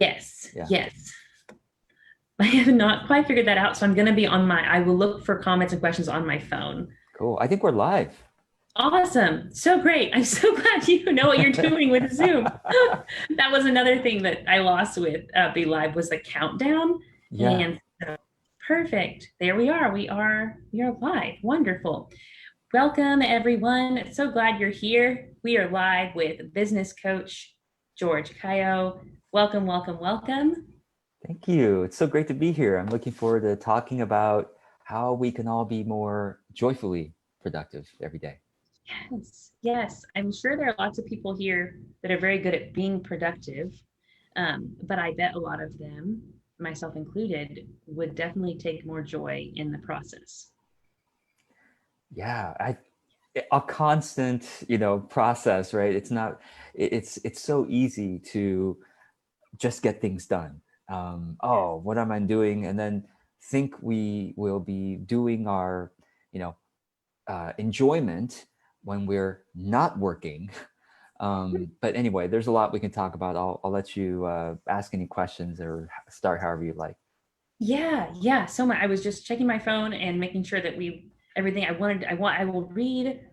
Yes, Yeah. yes. I have not quite figured that out. So I'm going to be I will look for comments and questions on my phone. Cool. I think we're live. Awesome. So great. I'm so glad you know what you're doing with Zoom. That was another thing that I lost with Be Live was the countdown. Yeah. And so, perfect. There we are. We are live. Wonderful. Welcome everyone. So glad you're here. We are live with business coach George Kayo. Welcome, welcome, welcome. Thank you. It's so great to be here. I'm looking forward to talking about how we can all be more joyfully productive every day. Yes, yes. I'm sure there are lots of people here that are very good at being productive, but I bet a lot of them, myself included, would definitely take more joy in the process. Yeah, a constant, process, right? It's not, it's so easy to just get things done. Yes. Oh, what am I doing? And then think we will be doing our, you know, enjoyment when we're not working. But anyway, there's a lot we can talk about. I'll let you ask any questions or start however you like. Yeah, yeah. So I was just checking my phone and making sure that we everything I will read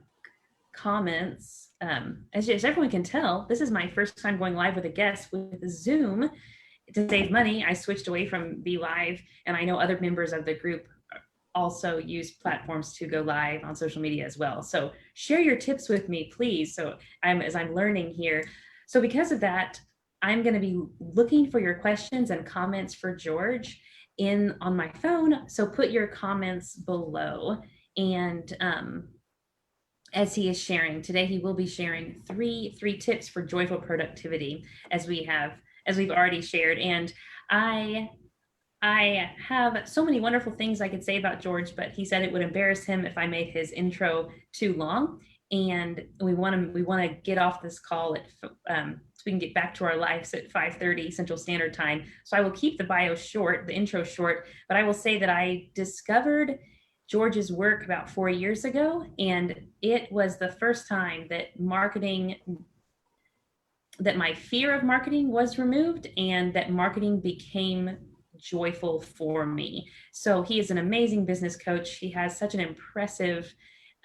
comments. As everyone can tell, this is my first time going live with a guest with Zoom. To save money, I switched away from Be Live, and I know other members of the group also use platforms to go live on social media as well. So share your tips with me, please. So as I'm learning here. So because of that, I'm going to be looking for your questions and comments for George in on my phone. So put your comments below. And as he is sharing today, he will be sharing three tips for joyful productivity, as we've already shared. And I I have so many wonderful things I could say about George, but he said it would embarrass him if I made his intro too long. And we want to get off this call at so we can get back to our lives at 5:30 Central Standard Time. So I will keep the bio short, the intro short, but I will say that I discovered George's work about 4 years ago, and it was the first time that my fear of marketing was removed and that marketing became joyful for me. So he is an amazing business coach. He has such an impressive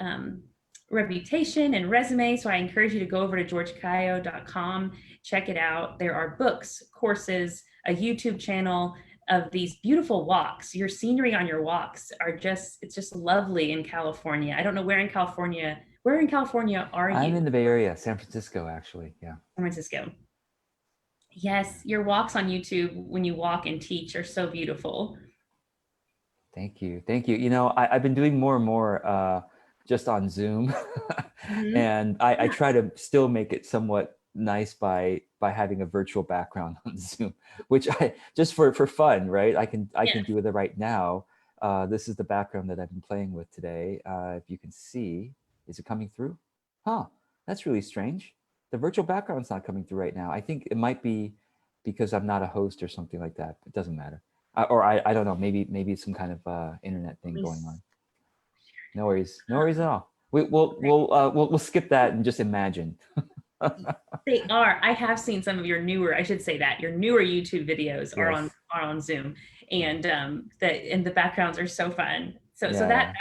um, reputation and resume. So I encourage you to go over to georgekayo.com, check it out. There are books, courses, a YouTube channel of these beautiful walks. Your scenery on your walks it's just lovely in California. I don't know where in California are I'm you? in the Bay Area, San Francisco, actually. Yeah. San Francisco. Yes, your walks on YouTube when you walk and teach are so beautiful. Thank you. Thank you. I've been doing more and more just on Zoom. Mhm. And I try to still make it somewhat nice by having a virtual background on Zoom, which I just for fun, right? I can Yes. do it right now. This is the background that I've been playing with today. If you can see, is it coming through? Huh, that's really strange. The virtual background's not coming through right now. I think it might be because I'm not a host or something like that. It doesn't matter. Or I don't know. Maybe it's some kind of internet thing going on. No worries. No worries at all. We'll skip that and just imagine. They are. I have seen some of your newer, I should say that your newer YouTube videos Yes. are on Zoom, and the backgrounds are so fun. So Yeah, yeah.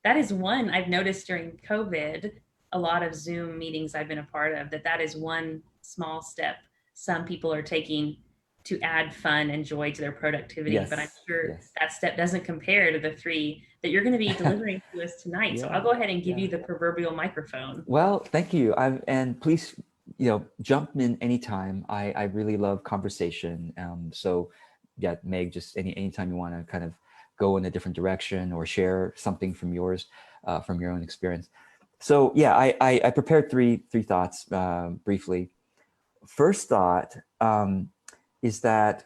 that is one I've noticed during COVID. A lot of Zoom meetings I've been a part of that is one small step some people are taking to add fun and joy to their productivity. But I'm Yes. sure Yes. that step doesn't compare to the three that you're going to be delivering to us tonight. So I'll Yeah. go ahead and give Yeah. you the proverbial microphone. Well, thank you. And please, jump in anytime. I really love conversation. So yeah, Meg, just anytime you want to kind of go in a different direction or share something from yours, from your own experience. So yeah, I prepared three thoughts briefly. First thought is that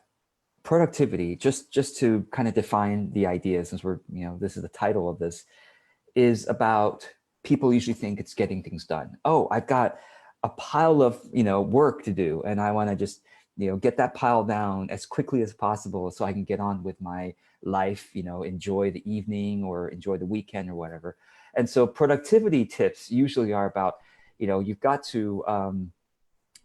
productivity, just to kind of define the idea, since this is the title of this, is about, people usually think it's getting things done. Oh, I've got a pile of work to do, and I want to just get that pile down as quickly as possible so I can get on with my life, enjoy the evening or enjoy the weekend or whatever. And so productivity tips usually are about, you've got to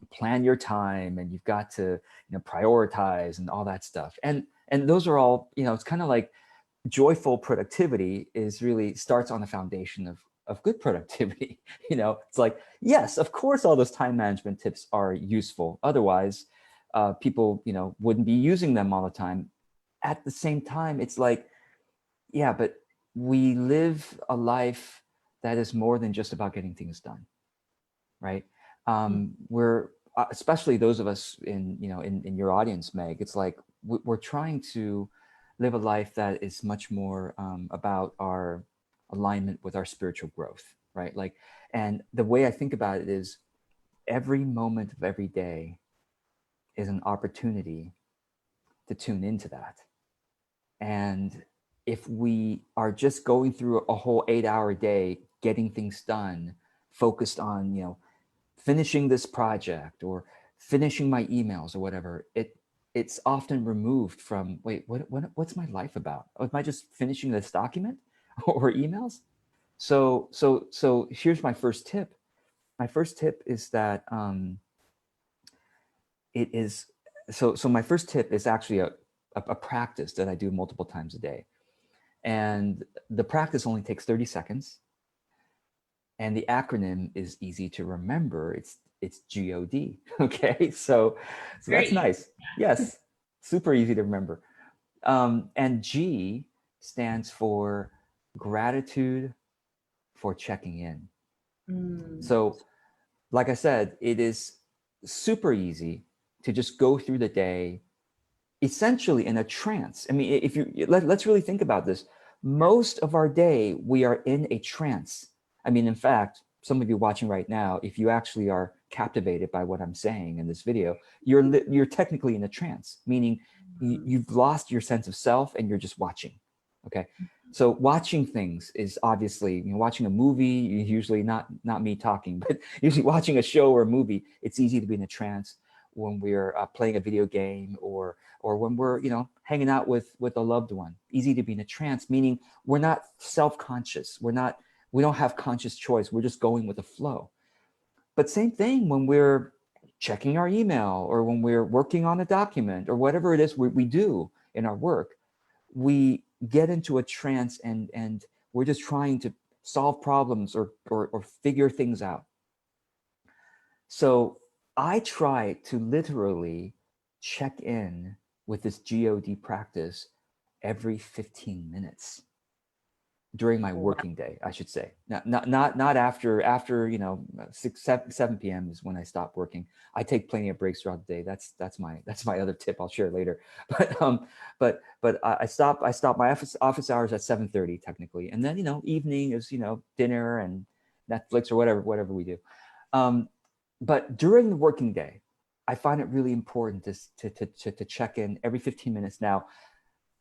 plan your time, and you've got to, prioritize and all that stuff. And those are all, it's kind of like joyful productivity is really starts on the foundation of good productivity. It's like, yes, of course, all those time management tips are useful. Otherwise, people, wouldn't be using them all the time. At the same time, it's like, yeah, but we live a life that is more than just about getting things done, right? We're especially those of us in your audience, Meg. It's like we're trying to live a life that is much more about our alignment with our spiritual growth, right? Like, and the way I think about it is every moment of every day is an opportunity to tune into that. And if we are just going through a whole 8-hour day, getting things done, focused on, finishing this project or finishing my emails or whatever, it's often removed from, wait, what's my life about? Oh, am I just finishing this document or emails? So here's my first tip. My first tip is that it is so my first tip is actually a practice that I do multiple times a day. And the practice only takes 30 seconds. And the acronym is easy to remember. It's GOD. Okay, so that's nice. Yes, super easy to remember. And G stands for gratitude for checking in. So, like I said, it is super easy to just go through the day essentially in a trance. I mean, if let's really think about this. Most of our day, we are in a trance. I mean, in fact, some of you watching right now, if you actually are captivated by what I'm saying in this video, you're technically in a trance, meaning you've lost your sense of self and you're just watching. Okay. So watching things is obviously, watching a movie, usually not me talking, but usually watching a show or a movie, it's easy to be in a trance when we're playing a video game or when we're, hanging out with a loved one. Easy to be in a trance, meaning we're not self-conscious. We don't have conscious choice. We're just going with the flow. But same thing when we're checking our email or when we're working on a document or whatever it is we do in our work, we get into a trance and we're just trying to solve problems or figure things out. So I try to literally check in with this GOD practice every 15 minutes during my working day, I should say. Not after 6, 7 p.m. is when I stop working. I take plenty of breaks throughout the day. That's my other tip I'll share later. But I stop my office hours at 7:30 technically, and then evening is dinner and Netflix or whatever we do. But during the working day, I find it really important to check in every 15 minutes. Now,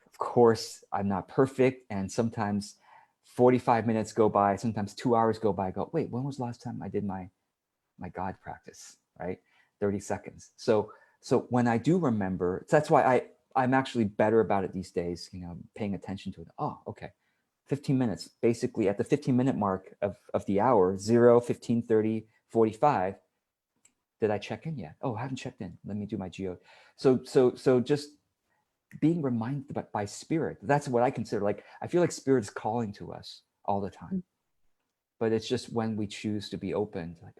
of course, I'm not perfect, and sometimes 45 minutes go by, sometimes 2 hours go by. I go, wait, when was the last time I did my God practice, right? 30 seconds. So when I do remember, that's why I'm actually better about it these days, paying attention to it. Oh, okay. 15 minutes, basically at the 15-minute mark of the hour, 0, 15, 30, 45, did I check in yet? Oh, I haven't checked in. Let me do my geo. So just being reminded by spirit. That's what I consider, like, I feel like spirit is calling to us all the time. But it's just when we choose to be open, like,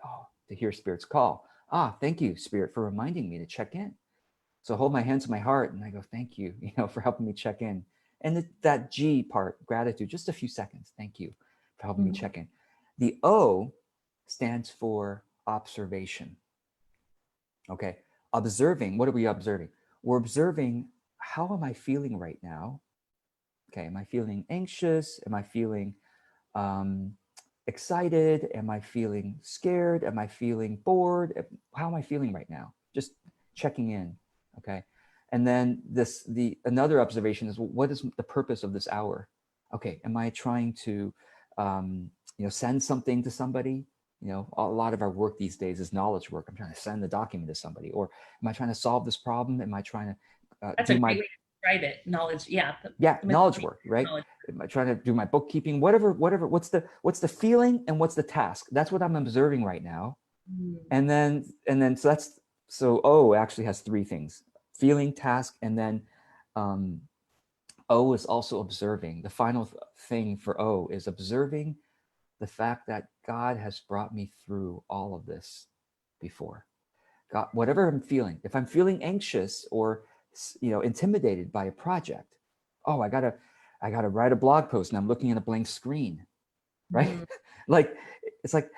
to hear spirit's call. Thank you, spirit, for reminding me to check in. So I hold my hands to my heart and I go, thank you, for helping me check in. And that G part, gratitude, just a few seconds. Thank you for helping me check in. The O stands for observation. Okay. Observing. What are we observing? We're observing, how am I feeling right now? Okay. Am I feeling anxious? Am I feeling excited? Am I feeling scared? Am I feeling bored? How am I feeling right now? Just checking in. Okay. And then another observation is, what is the purpose of this hour? Okay. Am I trying to, send something to somebody? A lot of our work these days is knowledge work. I'm trying to send the document to somebody, or am I trying to solve this problem? Am I trying to That's a great way to describe it. Knowledge. Yeah. Knowledge work, right? Knowledge. Am I trying to do my bookkeeping? Whatever. What's the feeling and what's the task? That's what I'm observing right now. And then so O actually has three things: feeling, task, and then um, O is also observing. The final thing for O is observing the fact that God has brought me through all of this before. God, whatever I'm feeling, if I'm feeling anxious or intimidated by a project, oh, I gotta write a blog post and I'm looking at a blank screen, right? Mm. Like it's like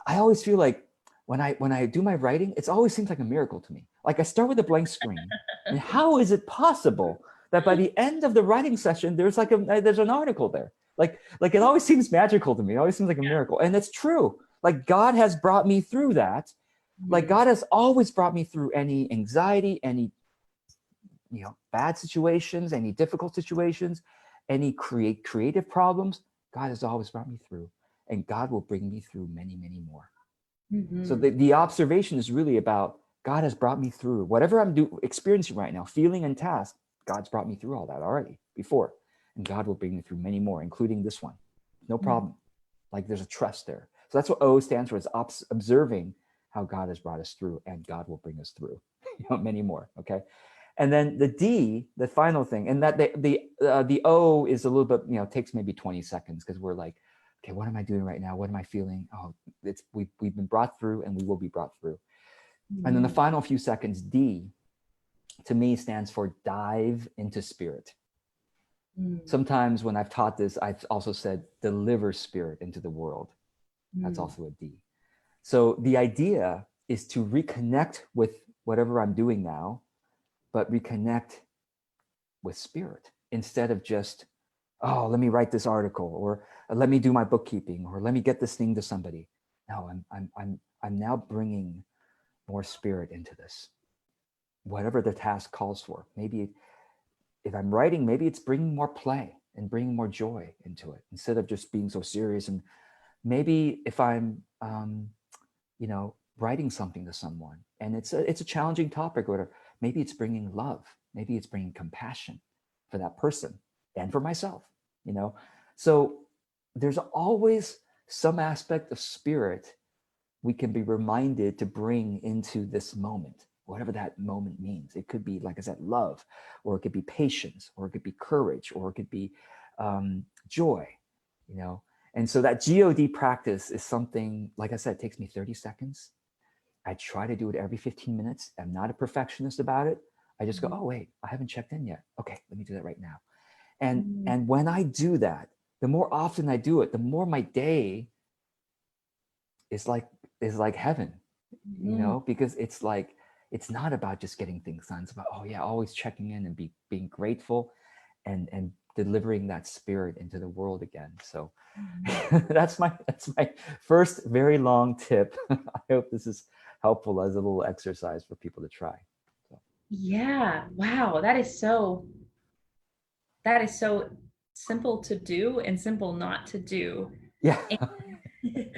I always feel like when I do my writing, it always seems like a miracle to me. Like I start with a blank screen, and how is it possible that by the end of the writing session there's an article there? Like it always seems magical to me. It always seems like a miracle, and it's true. Like God has brought me through that. Like God has always brought me through any anxiety, any bad situations, any difficult situations, any creative problems. God has always brought me through, and God will bring me through many, many more. So the observation is really about God has brought me through whatever I'm experiencing right now, feeling and task. God's brought me through all that already before, and God will bring me through many more, including this one. No problem. Like there's a trust there. So that's what O stands for, is observing how God has brought us through, and God will bring us through many more. Okay. And then the D, the final thing, and that the O is a little bit, takes maybe 20 seconds because we're like, okay, what am I doing right now? What am I feeling? Oh, we've been brought through, and we will be brought through. And then the final few seconds, D, to me stands for dive into spirit. Sometimes when I've taught this, I've also said deliver spirit into the world. That's also a D. So the idea is to reconnect with whatever I'm doing now, but reconnect with spirit instead of just, oh, let me write this article, or let me do my bookkeeping, or let me get this thing to somebody. No, I'm now bringing more spirit into this, whatever the task calls for. Maybe if I'm writing, maybe it's bringing more play and bringing more joy into it instead of just being so serious. And maybe if I'm writing something to someone and it's a challenging topic or whatever, maybe it's bringing love, maybe it's bringing compassion for that person and for myself. So there's always some aspect of spirit we can be reminded to bring into this moment, whatever that moment means. It could be, like I said, love, or it could be patience, or it could be courage, or it could be joy. And so that God practice is something, like I said, it takes me 30 seconds. I try to do it every 15 minutes. I'm not a perfectionist about it. I just go, oh, wait, I haven't checked in yet. Okay, let me do that right now. And when I do that, the more often I do it, the more my day is like heaven, because it's like, it's not about just getting things done. It's about, oh yeah, always checking in and being grateful and delivering that spirit into the world again. So that's my first very long tip. I hope this is helpful as a little exercise for people to try. So. Yeah. Wow. That is so simple to do and simple not to do. Yeah. And, Right.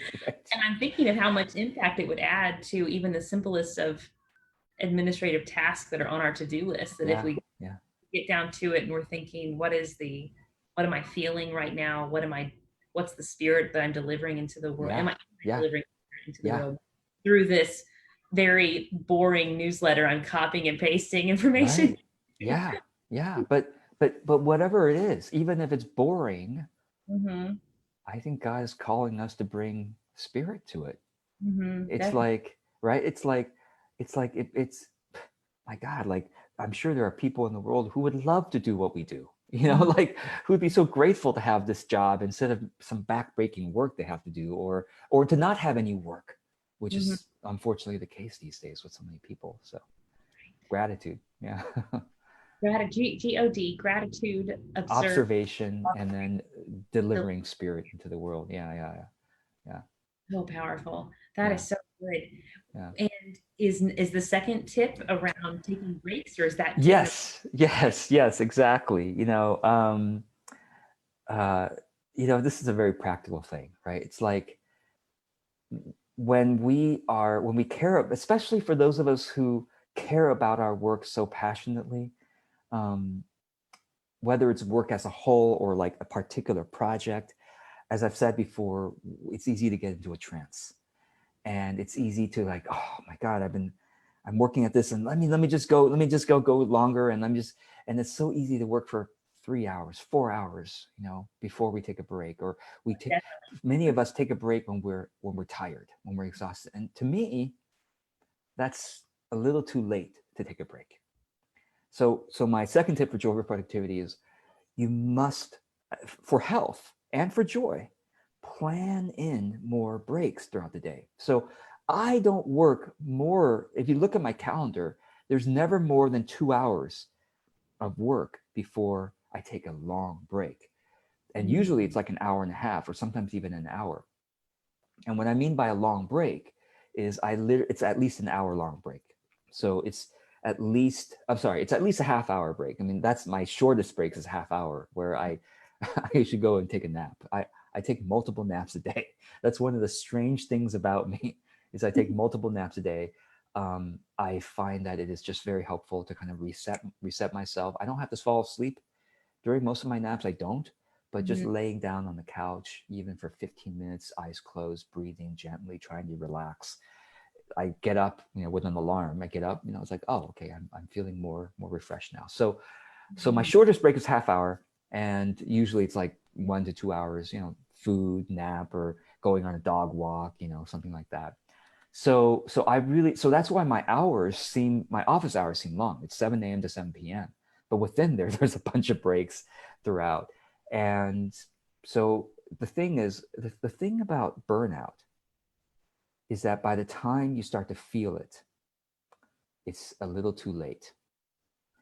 and I'm thinking of how much impact it would add to even the simplest of administrative tasks that are on our to-do list, that if we get down to it and we're thinking, what am I feeling right now? What's the spirit that I'm delivering into the world? Am I delivering into the world through this very boring newsletter? I'm copying and pasting information. Right. Yeah. But whatever it is, even if it's boring, I think God is calling us to bring spirit to it. It's definitely. Like, right. It's my God, like, I'm sure there are people in the world who would love to do what we do, like who would be so grateful to have this job instead of some backbreaking work they have to do, or to not have any work, which is unfortunately the case these days with so many people. So gratitude. Yeah. Gratitude, God, gratitude, observation, and then delivering spirit into the world. Yeah. So powerful. That is so good. Yeah. And is the second tip around taking breaks, or is that tip? Yes, exactly. This is a very practical thing, right? It's like when we care, especially for those of us who care about our work so passionately, whether it's work as a whole or like a particular project, as I've said before, it's easy to get into a trance. And it's easy to like, oh my God, I'm working at this, and let me just go longer, and and it's so easy to work for 3 hours, 4 hours, before we take a break, or Yeah. many of us take a break when we're tired, when we're exhausted. And to me, that's a little too late to take a break. So my second tip for joy over productivity is, you must, for health and for joy, plan in more breaks throughout the day. So I don't work more. If you look at my calendar, there's never more than 2 hours of work before I take a long break. And usually it's like an hour and a half, or sometimes even an hour. And what I mean by a long break is it's at least an hour long break. So it's at least a half hour break. I mean, that's my shortest breaks, is a half hour, where I usually go and take a nap. I take multiple naps a day. That's one of the strange things about me, is I take multiple naps a day. I find that it is just very helpful to kind of reset myself. I don't have to fall asleep during most of my naps. I don't, but just Mhm. laying down on the couch, even for 15 minutes, eyes closed, breathing gently, trying to relax. I get up, with an alarm. I get up, it's like, oh, okay, I'm feeling more refreshed now. So my shortest break is half hour, and usually it's like 1 to 2 hours, food, nap, or going on a dog walk, something like that. So that's why my office hours seem long. It's 7 a.m. to 7 p.m. But within there's a bunch of breaks throughout. And so the thing is, the thing about burnout is that by the time you start to feel it, it's a little too late.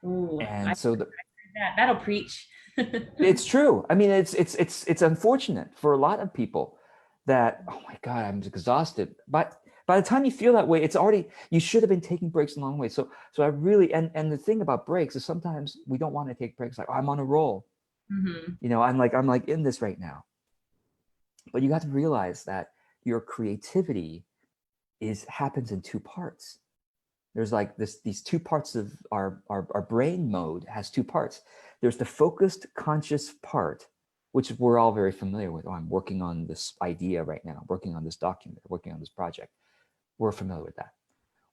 Ooh, I And heard so that. That'll preach. it's true. I mean, it's unfortunate for a lot of people that, oh my God, I'm exhausted. But by the time you feel that way, you should have been taking breaks a long way. So I really, and the thing about breaks is, sometimes we don't want to take breaks. Like, oh, I'm on a roll. Mhm. I'm like in this right now. But you have to realize that your creativity happens in two parts. There's like these two parts of our brain mode has two parts. There's the focused conscious part, which we're all very familiar with. Oh, I'm working on this idea right now, working on this document, working on this project. We're familiar with that.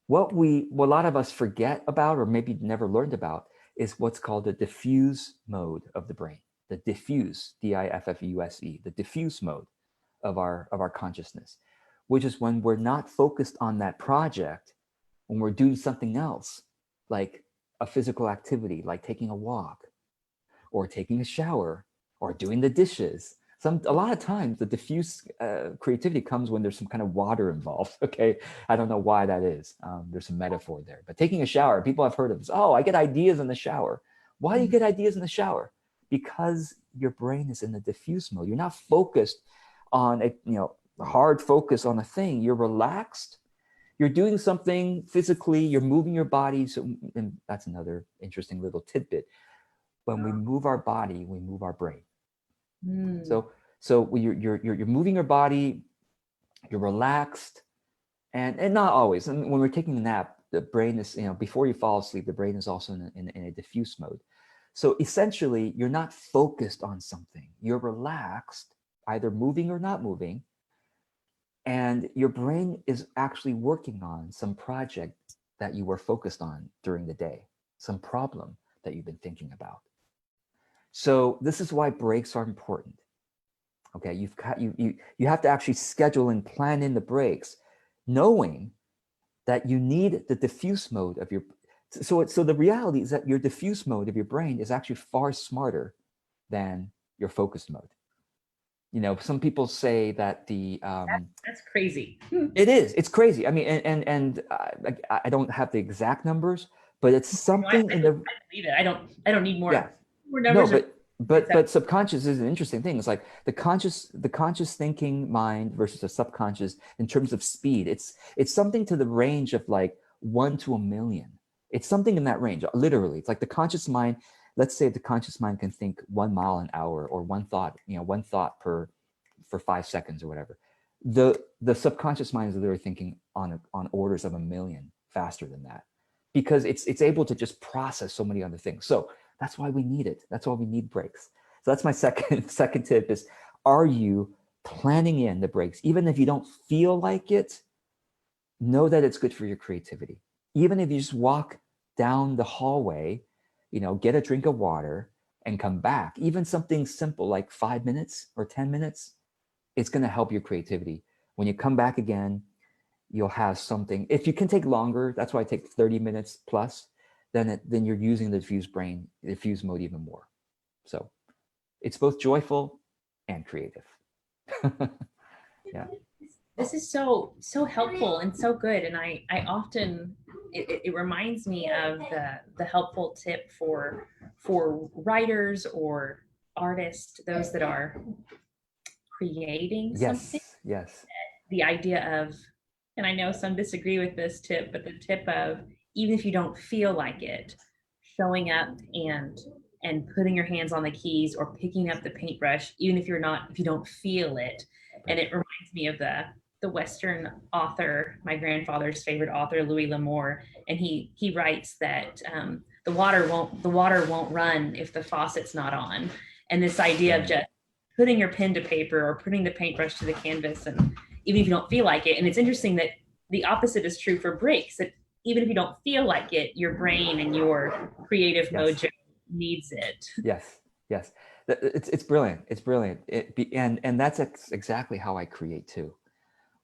What a lot of us forget about, or maybe never learned about, is what's called the diffuse mode of the brain. The diffuse, diffuse, the diffuse mode of our consciousness, which is when we're not focused on that project, when we're doing something else, like a physical activity, like taking a walk, or taking a shower, or doing the dishes. A lot of times the diffuse creativity comes when there's some kind of water involved. Okay, I don't know why that is. There's some metaphor there, but taking a shower, people have heard of this. Oh, I get ideas in the shower. Why do you get ideas in the shower? Because your brain is in the diffuse mode. You're not focused on hard focus on a thing. You're relaxed. You're doing something physically. You're moving your body. So, and that's another interesting little tidbit. When we move our body, we move our brain. Mm. So you're moving your body, you're relaxed, and not always. And when we're taking a nap, the brain is, before you fall asleep, the brain is also in a diffuse mode. So essentially, you're not focused on something. You're relaxed, either moving or not moving, and your brain is actually working on some project that you were focused on during the day, some problem that you've been thinking about. So this is why breaks are important. Okay, you have to actually schedule and plan in the breaks, knowing that you need the diffuse mode of your. So the reality is that your diffuse mode of your brain is actually far smarter than your focused mode. Some people say that That's crazy. it's crazy. I mean, and I don't have the exact numbers, but it's No, I something in the. believe it. I don't need Yeah. more No, numbers or but it's but that. but subconscious is an interesting thing. It's like the conscious thinking mind versus the subconscious in terms of speed. It's something to the range of like 1 to 1 million. It's something in that range, literally. It's like the conscious mind. Let's say the conscious mind can think 1 mile an hour, or one thought for 5 seconds or whatever. The subconscious mind is literally thinking on orders of 1 million faster than that, because it's able to just process so many other things. So that's why we need it. That's why we need breaks. So that's my second tip is, are you planning in the breaks? Even if you don't feel like it, know that it's good for your creativity. Even if you just walk down the hallway, get a drink of water and come back, even something simple like 5 minutes or 10 minutes, it's going to help your creativity. When you come back again, you'll have something. If you can take longer, that's why I take 30 minutes plus, then you're using the diffuse mode even more. So it's both joyful and creative. Yeah. This is so helpful and so good. And I often, it reminds me of the helpful tip for writers or artists, those that are creating something. Yes. The idea of, and I know some disagree with this tip, but the tip of, even if you don't feel like it, showing up and putting your hands on the keys or picking up the paintbrush, even if you don't feel it. And it reminds me of the Western author, my grandfather's favorite author, Louis L'Amour, and he writes that the water won't run if the faucet's not on. And this idea of just putting your pen to paper or putting the paintbrush to the canvas, and even if you don't feel like it. And it's interesting that the opposite is true for breaks, that even if you don't feel like it, your brain and your creative mojo needs it. Yes. It's brilliant. It's brilliant. And that's exactly how I create too.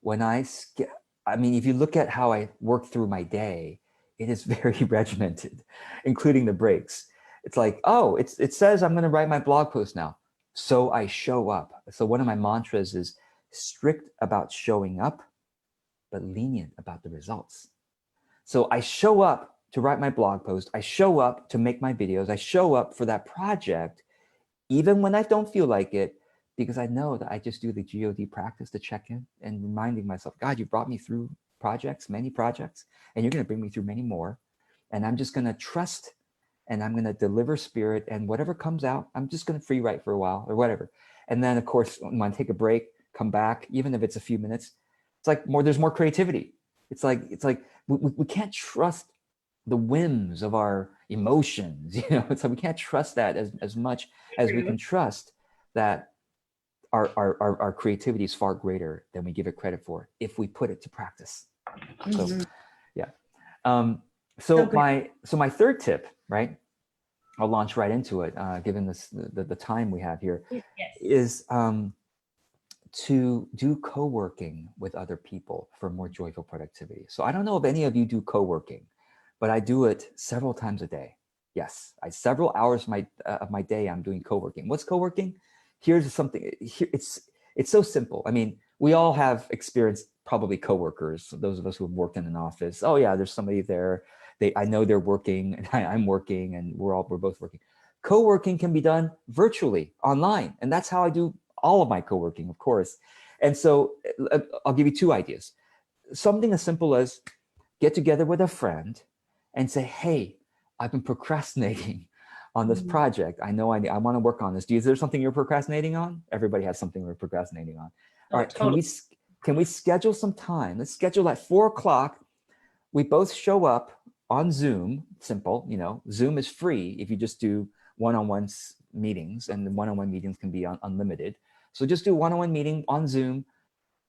When if you look at how I work through my day, it is very regimented, including the breaks. It's like, oh, it says I'm going to write my blog post now. So I show up. So one of my mantras is strict about showing up, but lenient about the results. So I show up to write my blog post. I show up to make my videos. I show up for that project, even when I don't feel like it, because I know that I just do the GOD practice to check in and reminding myself, God, you brought me through many projects, and you're going to bring me through many more. And I'm just going to trust, and I'm going to deliver spirit, and whatever comes out, I'm just going to free write for a while or whatever. And then of course, when I take a break, come back, even if it's a few minutes, it's like there's more creativity. It's like we can't trust the whims of our emotions. It's like we can't trust that as much as we can trust that our creativity is far greater than we give it credit for if we put it to practice. So yeah. So my third tip, right? I'll launch right into it, given the time we have here, is to do co-working with other people for more joyful productivity. So I don't know if any of you do co-working, but I do it several times a day. Yes, several hours of my day I'm doing co-working. What's co-working? Here's something. It's so simple. I mean, we all have experienced probably coworkers. Those of us who have worked in an office. Oh yeah, there's somebody there. I know they're working, and I'm working, and we're both working. Co-working can be done virtually, online, and that's how I do all of my co-working, of course. And so I'll give you two ideas. Something as simple as get together with a friend and say, hey, I've been procrastinating on this project. I know I want to work on this. Is there something you're procrastinating on? Everybody has something we're procrastinating on. All right, totally. Can we schedule some time? Let's schedule at 4:00. We both show up on Zoom. Simple, Zoom is free if you just do one-on-one meetings, and the one-on-one meetings can be unlimited. So just do one-on-one meeting on Zoom,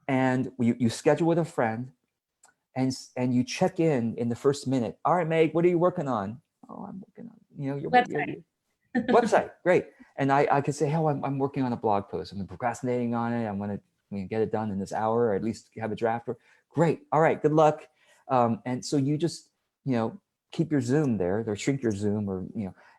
and you schedule with a friend, and you check in the first minute. All right, Meg, what are you working on? Oh, I'm working on, your website. Website, great. And I could say, oh, I'm working on a blog post. I've been procrastinating on it. I'm going to get it done in this hour, or at least have a draft. Great. All right, good luck. And so you just, keep your Zoom there, or shrink your Zoom, or,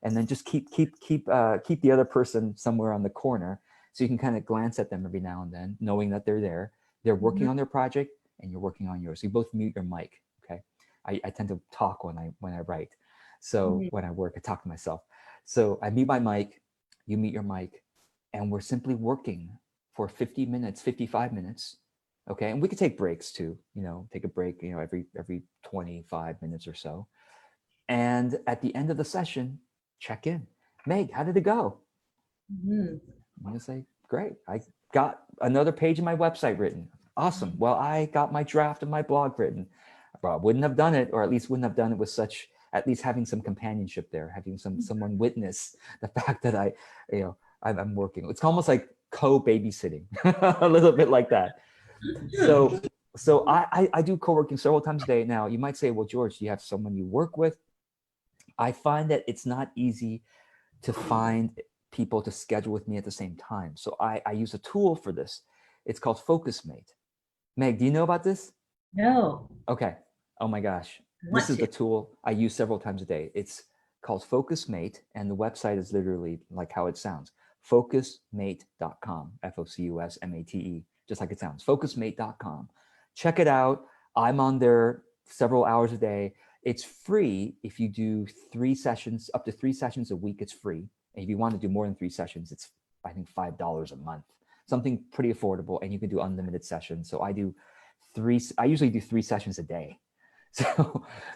and then just keep the other person somewhere on the corner, so you can kind of glance at them every now and then, knowing that they're there. They're working on their project, and you're working on yours. So you both mute your mic. Okay. I tend to talk when I write. So when I work, I talk to myself. So I mute my mic, you mute your mic, and we're simply working for 50 minutes, 55 minutes. Okay. And we could take breaks too, take a break, every 25 minutes or so. And at the end of the session, check in. Meg, how did it go? I'm going to say, great. I got another page of my website written. Awesome. Well, I got my draft of my blog written. Well, I wouldn't have done it, or at least wouldn't have done it with at least having some companionship there, having someone witness the fact that I'm working. It's almost like co-babysitting, a little bit like that. So So I do co-working several times a day. Now you might say, well, George, do you have someone you work with? I find that it's not easy to find people to schedule with me at the same time. So I use a tool for this. It's called FocusMate. Meg, do you know about this? No, Okay. Oh my gosh. I This want is the to. tool I use several times a day. It's called FocusMate, and the website is literally like how it sounds. Focusmate.com, FOCUSMATE, just like it sounds. Focusmate.com. Check it out. I'm on there several hours a day. It's free if you do 3 sessions, up to 3 sessions a week, it's free. And if you want to do more than 3 sessions, it's I think $5 a month. Something pretty affordable, and you can do unlimited sessions. So I usually do 3 sessions a day.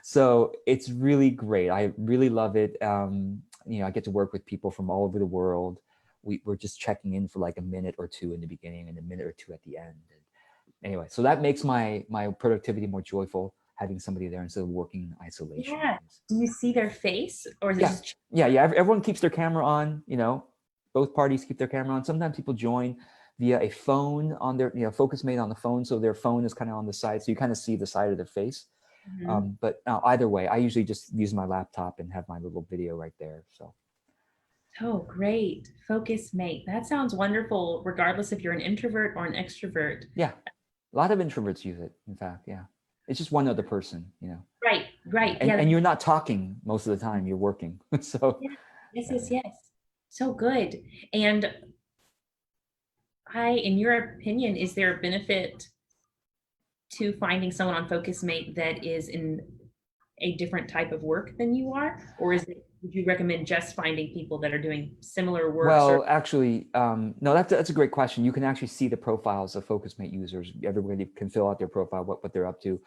So it's really great. I really love it. I get to work with people from all over the world. We're just checking in for like a minute or two in the beginning and a minute or two at the end. And anyway, so that makes my productivity more joyful, having somebody there instead of working in isolation. Yeah. Do you see their face, or is it Yeah, just? yeah. Everyone keeps their camera on. Both parties keep their camera on. Sometimes people join via a phone on their, FocusMate on the phone, so their phone is kind of on the side, so you kind of see the side of their face. Mhm. But either way, I usually just use my laptop and have my little video right there. So Oh, great. Focus mate. That sounds wonderful, regardless if you're an introvert or an extrovert. yeah, a lot of introverts use it. In fact, yeah, it's just one other person. Right, right. And Yeah. and you're not talking most of the time. You're working. So Yeah. Yes, yeah, yes, yes. So good. And in your opinion, is there a benefit to finding someone on Focus Mate that is in a different type of work than you are? Or would you recommend just finding people that are doing similar works or? well, actually, no, that's a great question. You can actually see the profiles of FocusMate users. Everybody can fill out their profile, what they're up to.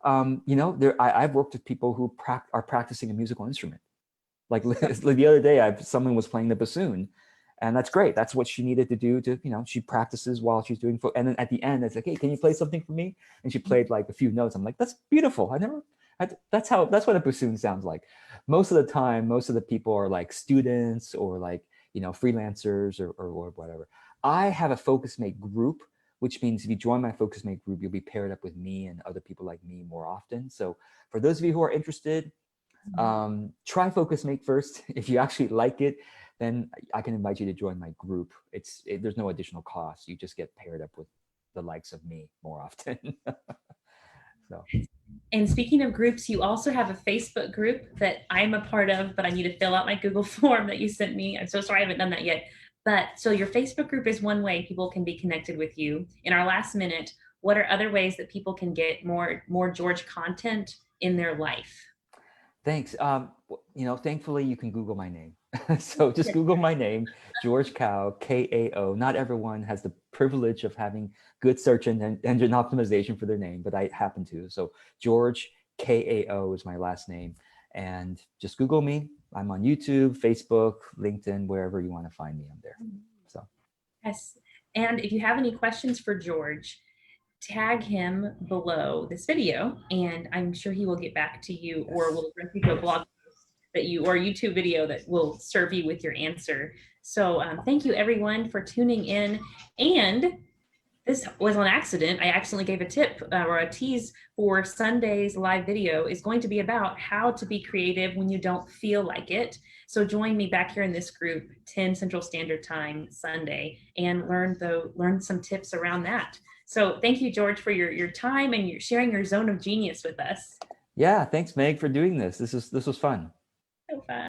I've worked with people who are practicing a musical instrument. Like the other day, someone was playing the bassoon, and that's great. That's what she needed to do. She practices while she's doing. And then at the end, it's like, hey, can you play something for me? And she played like a few notes. I'm like, that's beautiful. That's what a bassoon sounds like. Most of the time, most of the people are like students or like freelancers or whatever. I have a FocusMate group, which means if you join my FocusMate group, you'll be paired up with me and other people like me more often. So for those of you who are interested, try FocusMate first. If you actually like it, then I can invite you to join my group. There's no additional cost. You just get paired up with the likes of me more often. So And speaking of groups, you also have a Facebook group that I'm a part of, but I need to fill out my Google form that you sent me. I'm so sorry I haven't done that yet. But so your Facebook group is one way people can be connected with you. In our last minute, what are other ways that people can get more George content in their life? thanks. Thankfully you can Google my name. So just Google my name, George Kao, Kao. Not everyone has the privilege of having good search engine optimization for their name, but I happen to. So George Kao is my last name. And just Google me. I'm on YouTube, Facebook, LinkedIn, wherever you want to find me, I'm there. So Yes. And if you have any questions for George, tag him below this video, and I'm sure he will get back to you, or will direct you to a blog post or a YouTube video that will serve you with your answer. So thank you everyone for tuning in. And this was on accident. I accidentally gave a tip or a tease for Sunday's live video is going to be about how to be creative when you don't feel like it. So join me back here in this group, 10 Central Standard Time Sunday, and learn some tips around that. So thank you, George, for your time and your sharing your zone of genius with us. yeah, thanks Meg for doing this. This was fun. So fun.